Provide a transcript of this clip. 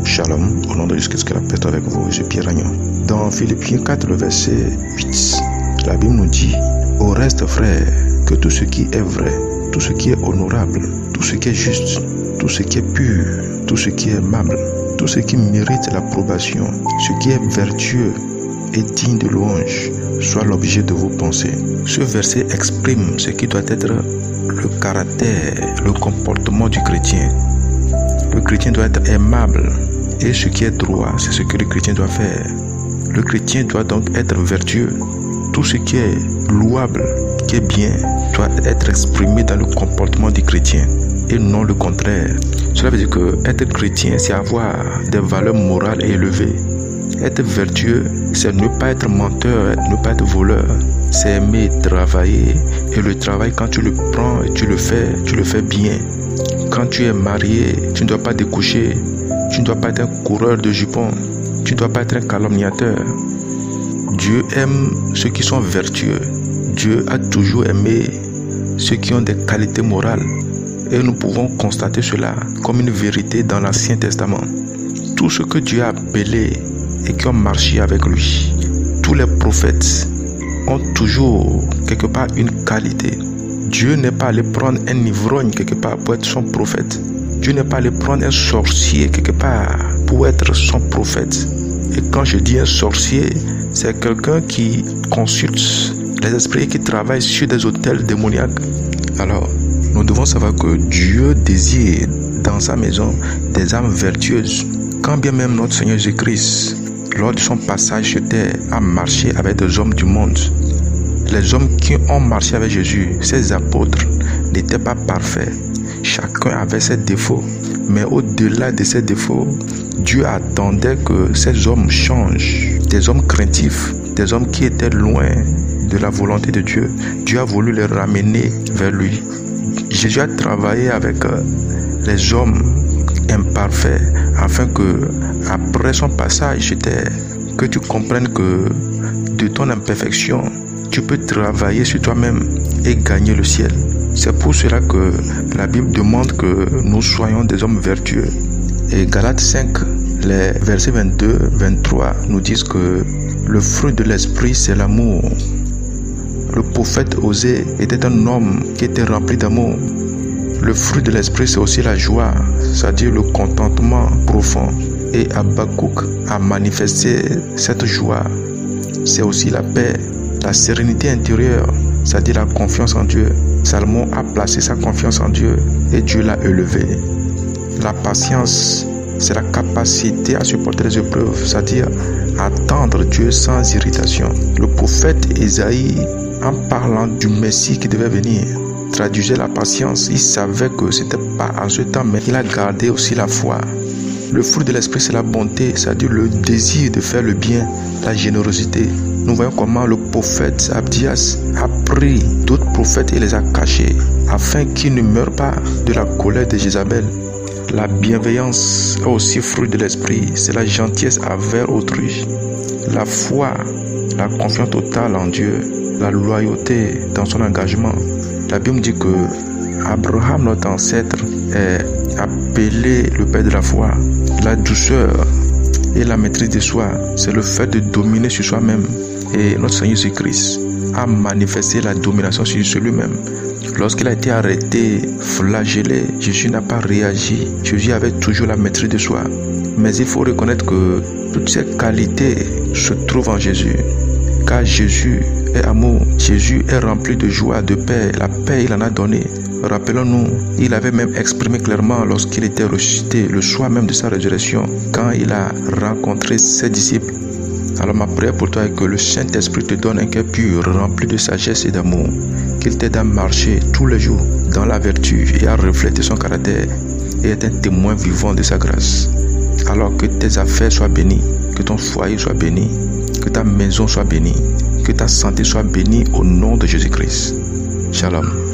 Shalom, au nom de Jésus-Christ, que la paix soit avec vous, je suis Pierre Agnon. Dans Philippiens 4, le verset 8, la Bible nous dit: au reste, frères, que tout ce qui est vrai, tout ce qui est honorable, tout ce qui est juste, tout ce qui est pur, tout ce qui est aimable, tout ce qui mérite l'approbation, ce qui est vertueux et digne de louange, soit l'objet de vos pensées. Ce verset exprime ce qui doit être le caractère, le comportement du chrétien. Le chrétien doit être aimable, et ce qui est droit, c'est ce que le chrétien doit faire. Le chrétien doit donc être vertueux. Tout ce qui est louable, qui est bien, doit être exprimé dans le comportement du chrétien, et non le contraire. Cela veut dire que être chrétien, c'est avoir des valeurs morales élevées. Être vertueux, c'est ne pas être menteur, ne pas être voleur. C'est aimer travailler, et le travail, quand tu le prends et tu le fais bien. Quand tu es marié, tu ne dois pas découcher, tu ne dois pas être un coureur de jupons, tu ne dois pas être un calomniateur. Dieu aime ceux qui sont vertueux. Dieu a toujours aimé ceux qui ont des qualités morales. Et nous pouvons constater cela comme une vérité dans l'Ancien Testament. Tout ce que Dieu a appelé et qui ont marché avec lui, tous les prophètes ont toujours quelque part une qualité. Dieu n'est pas allé prendre un ivrogne quelque part pour être son prophète. Dieu n'est pas allé prendre un sorcier quelque part pour être son prophète. Et quand je dis un sorcier, c'est quelqu'un qui consulte les esprits et qui travaille sur des autels démoniaques. Alors, nous devons savoir que Dieu désire dans sa maison des âmes vertueuses. Quand bien même notre Seigneur Jésus-Christ, lors de son passage sur terre, a marché avec des hommes du monde. Les hommes qui ont marché avec Jésus, ces apôtres, n'étaient pas parfaits. Chacun avait ses défauts. Mais au-delà de ces défauts, Dieu attendait que ces hommes changent. Des hommes craintifs, des hommes qui étaient loin de la volonté de Dieu. Dieu a voulu les ramener vers lui. Jésus a travaillé avec les hommes imparfaits afin que, après son passage sur terre, que tu comprennes que de ton imperfection, tu peux travailler sur toi-même et gagner le ciel. C'est pour cela que la Bible demande que nous soyons des hommes vertueux. Et Galates 5, les versets 22-23 nous disent que le fruit de l'esprit, c'est l'amour. Le prophète Osée était un homme qui était rempli d'amour. Le fruit de l'esprit, c'est aussi la joie, c'est-à-dire le contentement profond. Et Habakkuk a manifesté cette joie. C'est aussi la paix, la sérénité intérieure, c'est-à-dire la confiance en Dieu. Salomon a placé sa confiance en Dieu et Dieu l'a élevé. La patience, c'est la capacité à supporter les épreuves, c'est-à-dire attendre Dieu sans irritation. Le prophète Ésaïe, en parlant du Messie qui devait venir, traduisait la patience. Il savait que ce n'était pas en ce temps, mais il a gardé aussi la foi. Le fruit de l'esprit, c'est la bonté, c'est-à-dire le désir de faire le bien, la générosité. Nous voyons comment le prophète Abdias a pris d'autres prophètes et les a cachés, afin qu'ils ne meurent pas de la colère de Jézabel. La bienveillance est aussi fruit de l'esprit, c'est la gentillesse envers autrui. La foi, la confiance totale en Dieu, la loyauté dans son engagement. La Bible dit que Abraham, notre ancêtre, est appelé le père de la foi. La douceur et la maîtrise de soi, c'est le fait de dominer sur soi-même. Et notre Seigneur Jésus-Christ a manifesté la domination sur lui-même. Lorsqu'il a été arrêté, flagellé, Jésus n'a pas réagi. Jésus avait toujours la maîtrise de soi. Mais il faut reconnaître que toutes ces qualités se trouvent en Jésus. Car Jésus est amour. Jésus est rempli de joie, de paix. La paix, il en a donné. Rappelons-nous, il avait même exprimé clairement lorsqu'il était ressuscité, le soir même de sa résurrection, quand il a rencontré ses disciples. Alors ma prière pour toi est que le Saint-Esprit te donne un cœur pur, rempli de sagesse et d'amour, qu'il t'aide à marcher tous les jours dans la vertu et à refléter son caractère et être un témoin vivant de sa grâce. Alors que tes affaires soient bénies, que ton foyer soit béni, que ta maison soit bénie, que ta santé soit bénie au nom de Jésus-Christ. Shalom.